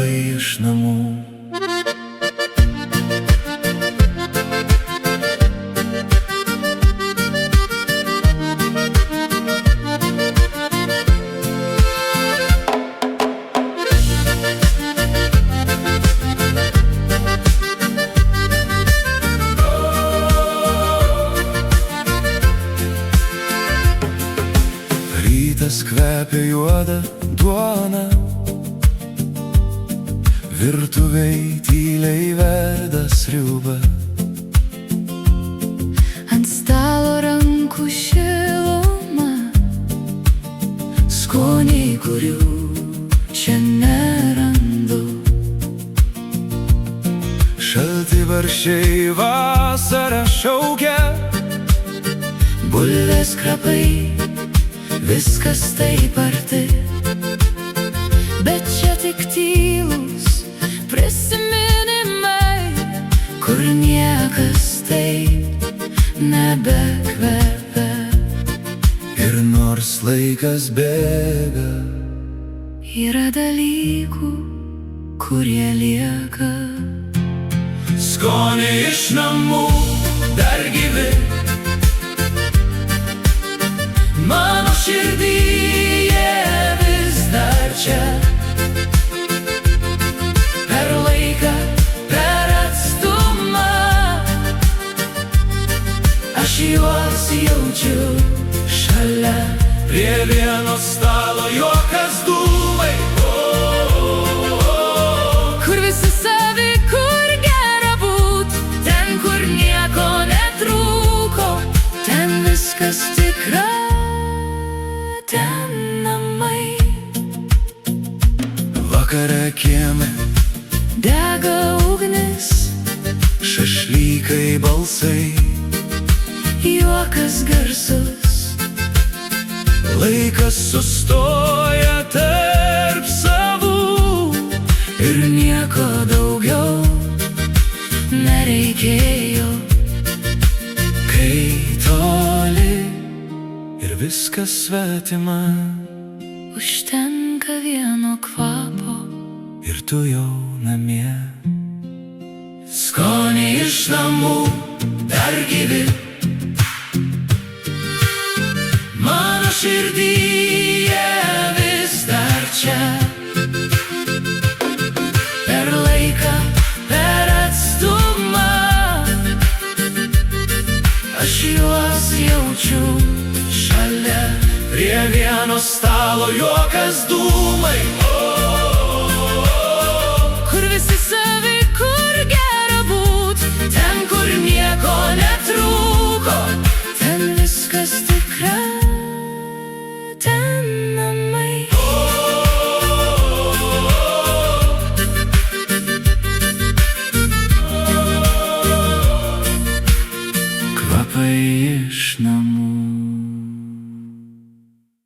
iš namų. Rytas kvepia juoda duona, virtuvėj tyliai verda sriuba. Ant stalo rankų šiluma, skoniai, kurių čia nerandu. Šaltibarščiai vasarą šaukia, bulvės krapai, viskas taip arti, bet čia tik tylūs prisiminimai, kur niekas taip nebekvepia. ir nors laikas bėga, Yra dalykų, kurie lieka. skoniai iš namų dar gyvi, mano širdyje vis dar čia. Per laiką, per atstumą, aš juos jaučiu šalia. Prie vieno stalo juokas dūmai, Kur visi savi, kur gera būt, ten, kur nieko netrūko, ten viskas tikra, ten namai. vakare kieme Dega ugnis, šašlykai balsai, juokas garsus, laikas sustoja tarp savų ir nieko daugiau nereikėjo. kai toli ir viskas svetima, Užtenka vieno kvapo, ir tu jau namie. Skoniai iš namų dar gyvi, mano širdyje vis dar čia. per laiką, per atstumą, aš juos jaučiu šalia. Prie vieno stalo juokas dūmai,